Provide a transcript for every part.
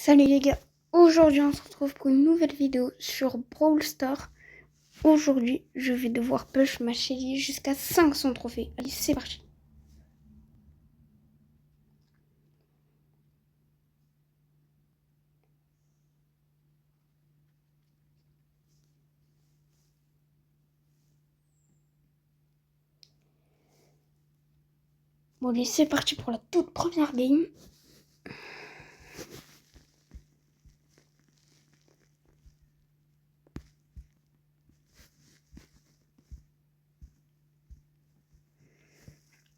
Salut les gars, aujourd'hui on se retrouve pour une nouvelle vidéo sur Brawl Stars. Aujourd'hui je vais devoir push ma Shelly jusqu'à 500 trophées. Allez c'est parti. Bon allez c'est parti pour la toute première game.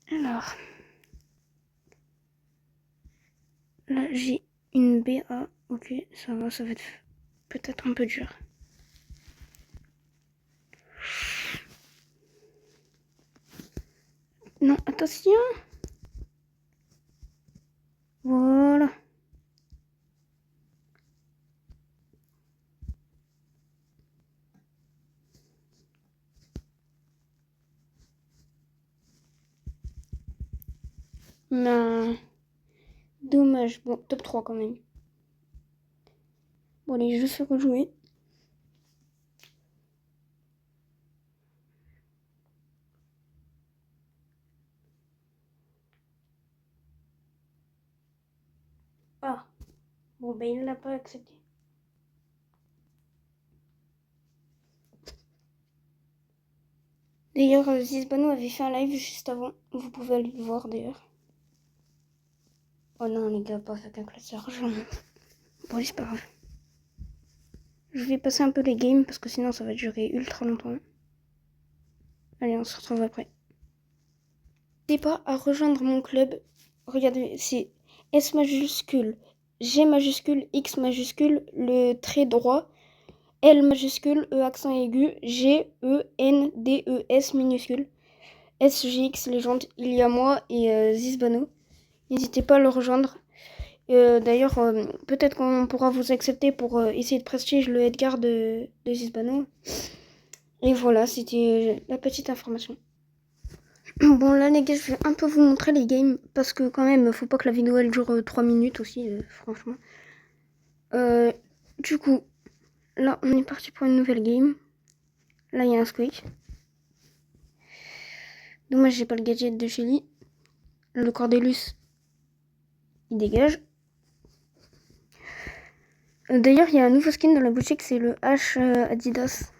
Alors, là j'ai une BA, ok ça va être peut-être un peu dur. Non, attention. Voilà. Non. Dommage. Bon, top 3 quand même. Bon allez, je fais rejouer. Ah. Bon ben il l'a pas accepté. D'ailleurs, Zizbano avait fait un live juste avant. Vous pouvez aller le voir d'ailleurs. Oh non, les gars, pas avec un classeur. Bon, c'est pas grave. Je vais passer un peu les games parce que sinon ça va durer ultra longtemps. Allez, on se retrouve après. N'hésitez pas à rejoindre mon club. Regardez, c'est S majuscule, G majuscule, X majuscule, le trait droit, L majuscule, E accent aigu, G, E, N, D, E, S minuscule. SGX légende, il y a moi et Zizbano. N'hésitez pas à le rejoindre. D'ailleurs, peut-être qu'on pourra vous accepter pour essayer de prestige le Edgar de Zizbano. Et voilà, c'était la petite information. Bon là les gars, je vais un peu vous montrer les games parce que quand même, faut pas que la vidéo elle dure 3 minutes aussi, franchement. Du coup, là on est parti pour une nouvelle game. Là il y a un squeak. Dommage j'ai pas le gadget de Shelly. Le Cordelius, il dégage. D'ailleurs il y a un nouveau skin dans la boutique, c'est le H Adidas.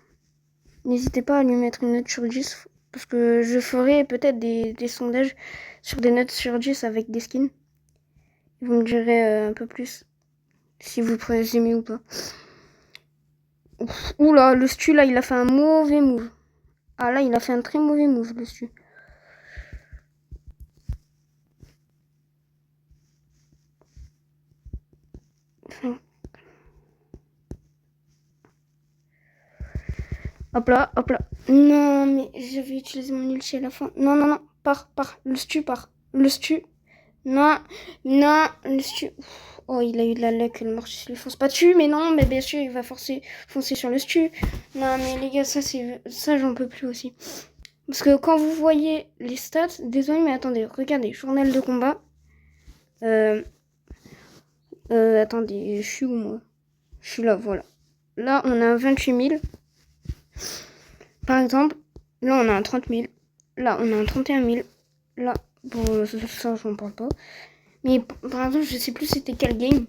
N'hésitez pas à lui mettre une note sur 10 parce que je ferai peut-être des sondages sur des notes sur 10 avec des skins. Vous me direz un peu plus si vous aimez ou pas. Oula, le Stu là, il a fait un mauvais move. Ah là, il a fait un très mauvais move, le Stu. Hop là, hop là. Non, mais je vais utiliser mon ulti à la fin. Non, non, non, pars. Le Stu part. Le Stu. Non, non, le Stu. Oh, il a eu de la luck, le Mortis lui fonce pas dessus, mais non, mais bien sûr, il va foncer sur le Stu. Non, mais les gars, ça j'en peux plus aussi. Parce que quand vous voyez les stats, désolé, mais attendez, regardez, journal de combat. Attendez, je suis où moi? Je suis là, voilà. Là, on a 28 000. Par exemple, là, on a un 30 000. Là, on a un 31 000. Là, bon, ça, j'en parle pas. Mais par exemple, je sais plus c'était quel game.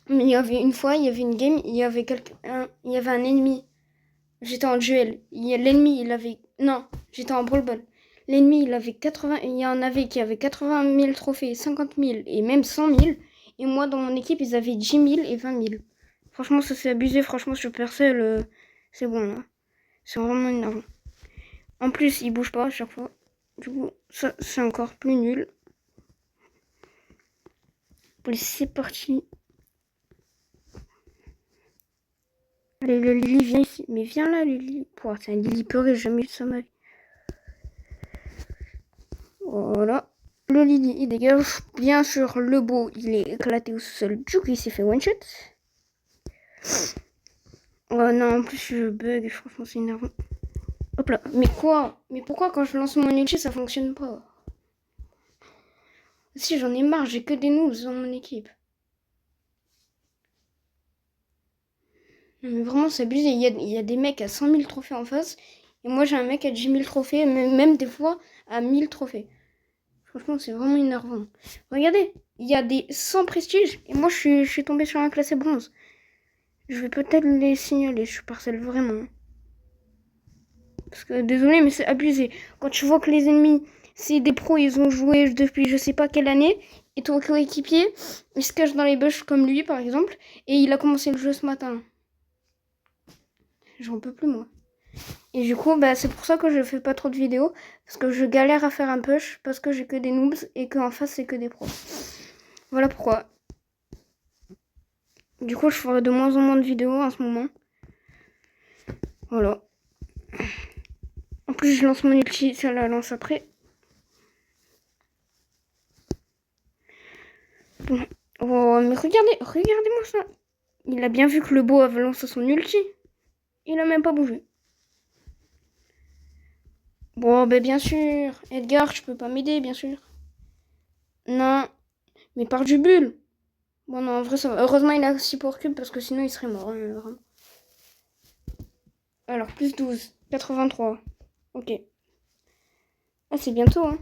Mais il y avait une fois, il y avait une game, il y avait un ennemi. J'étais en duel. L'ennemi, il avait... Non, j'étais en Brawl Ball. L'ennemi, il avait 80... Il y en avait qui avaient 80 000 trophées, 50 000 et même 100 000. Et moi, dans mon équipe, ils avaient 10 000 et 20 000. Franchement, ça c'est abusé. Franchement, Supercell, c'est bon, là. C'est vraiment énervant. En plus, il bouge pas à chaque fois. Du coup, ça, c'est encore plus nul. Allez, c'est parti. Allez, le Lily, viens ici. Mais viens là, Lily. Pouah, c'est un Lily peuré, j'ai jamais vu ça ma vie. Voilà. Le Lily, il dégage. Bien sûr, le beau, il est éclaté au sol. Du coup, il s'est fait one shot. Oh non, en plus, je bug. Franchement, c'est énervant. Hop là. Mais quoi? Mais pourquoi quand je lance mon ulti, ça fonctionne pas? Si, j'en ai marre. J'ai que des noobs dans mon équipe. Non, mais vraiment, c'est abusé. Il y a des mecs à 100 000 trophées en face. Et moi, j'ai un mec à 10 000 trophées, même des fois à 1000 trophées. Franchement, c'est vraiment énervant. Regardez, il y a des 100 prestiges. Et moi, je suis tombée sur un classé bronze. Je vais peut-être les signaler. Je suis parcelle vraiment. Parce que, désolé, mais c'est abusé. Quand tu vois que les ennemis, c'est des pros, ils ont joué depuis je sais pas quelle année. Et ton coéquipier, il se cache dans les bush comme lui, par exemple. Et il a commencé le jeu ce matin. J'en peux plus, moi. Et du coup, c'est pour ça que je fais pas trop de vidéos. Parce que je galère à faire un push. Parce que j'ai que des noobs. Et qu'en face, c'est que des pros. Voilà pourquoi. Du coup, je ferai de moins en moins de vidéos en ce moment. Voilà. En plus, je lance mon ulti. Ça la lance après. Bon. Oh, mais regardez-moi ça. Il a bien vu que le beau avait lancé son ulti. Il a même pas bougé. Bon, bien sûr. Edgar, tu peux pas m'aider, bien sûr. Non. Mais par du bulle. Bon, non, en vrai, ça va. Heureusement, il a aussi pour cube parce que sinon, il serait mort. Vraiment. Alors, plus 12. 83. Ok. Ah, c'est bientôt, hein.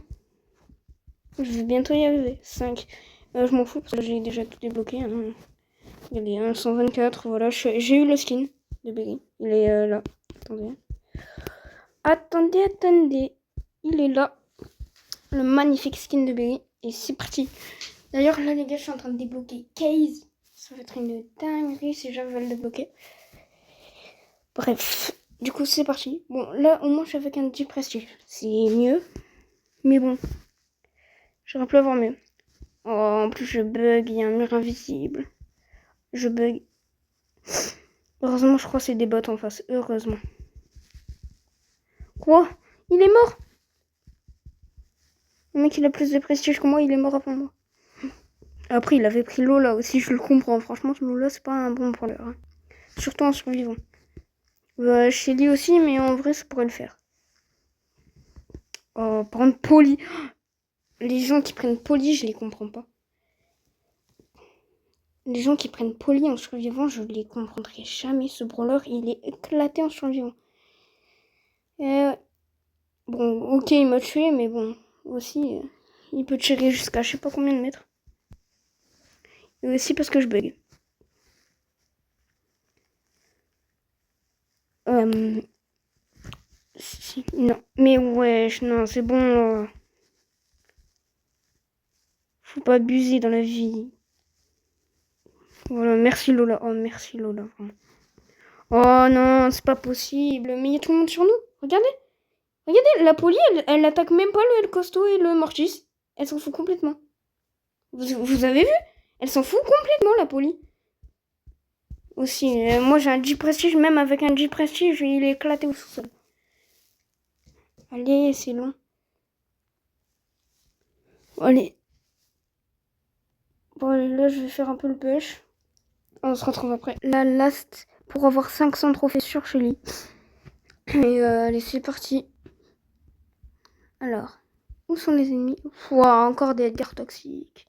Je vais bientôt y arriver. 5. Je m'en fous parce que j'ai déjà tout débloqué. Hein. Il y a les 124. Voilà, j'ai eu le skin de Berry. Il est là. Attendez. Attendez. Il est là. Le magnifique skin de Berry. Et c'est parti. D'ailleurs, là, les gars, je suis en train de débloquer Case. Ça va être une dinguerie si j'arrive à le débloquer. Bref. Du coup, c'est parti. Bon, là, au moins, je suis avec un 10 prestige. C'est mieux. Mais bon. J'aurais pu avoir mieux. Oh, en plus, je bug. Il y a un mur invisible. Je bug. Heureusement, je crois que c'est des bots en face. Heureusement. Quoi? Il est mort? Le mec, il a plus de prestige que moi. Il est mort avant moi. Après, il avait pris Lola aussi. Je le comprends. Franchement, Lola, c'est pas un bon branleur. Hein. Surtout en survivant. Shelly aussi, mais en vrai, ça pourrait le faire. Oh, prendre Poli. Les gens qui prennent Poli, je les comprends pas. Les gens qui prennent Poli en survivant, je les comprendrai jamais. Ce brawler, il est éclaté en survivant. Bon, ok, il m'a tué, mais bon, aussi, il peut tirer jusqu'à je sais pas combien de mètres. Et aussi parce que je bug. Non, mais wesh, non, c'est bon. Faut pas abuser dans la vie. Voilà, merci Lola. Oh, merci Lola, vraiment. Oh non, c'est pas possible. Mais il y a tout le monde sur nous. Regardez. Regardez, la Polly, elle attaque même pas le El Costo et le Mortis. Elle s'en fout complètement. Vous avez vu? Elle s'en fout complètement, la Polly. Aussi, moi j'ai un G Prestige, même avec un G Prestige, il est éclaté au sous-sol. Allez, c'est long. Allez. Bon, là, je vais faire un peu le push. On se retrouve après. La last pour avoir 500 trophées sur Shelly. Et allez, c'est parti. Alors, où sont les ennemis? Ouah, encore des Edgar toxiques.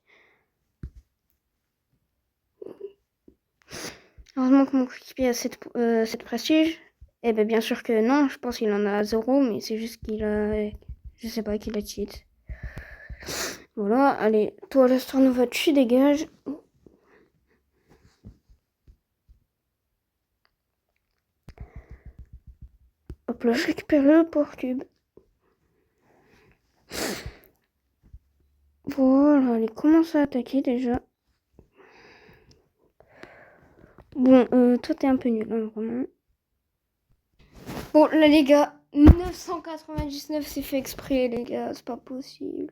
Heureusement que mon coéquipier a cette prestige. Eh bien sûr que non, je pense qu'il en a 0, mais c'est juste qu'il a... Je sais pas, qu'il a cheat. Voilà, allez, toi, la Star Nova, tu dégages. Hop là, je récupère le port cube. Voilà, allez, commence à attaquer déjà. Bon, toi, t'es un peu nul, hein, vraiment. Bon, là, les gars, 999, c'est fait exprès, les gars, c'est pas possible.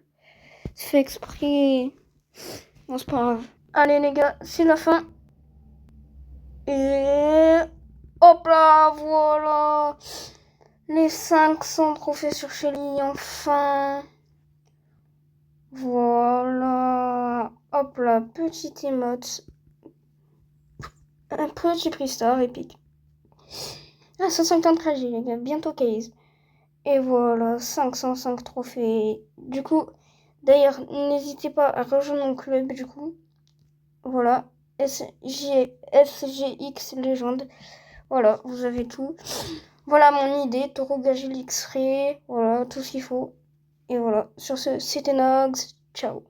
C'est fait exprès. Bon, c'est pas grave. Allez, les gars, c'est la fin. Et hop là, voilà. Les 500 trophées sur Shelly, enfin. Voilà. Hop là, petite emote. Un petit prix star épique. Ah, 153 G, les gars, bientôt 15. Et voilà, 505 trophées. Du coup, d'ailleurs, n'hésitez pas à rejoindre mon club, du coup. Voilà, SGX Légende. Voilà, vous avez tout. Voilà mon idée, Taureau Gagile X-Ray. Voilà, tout ce qu'il faut. Et voilà, sur ce, c'était Nox. Ciao.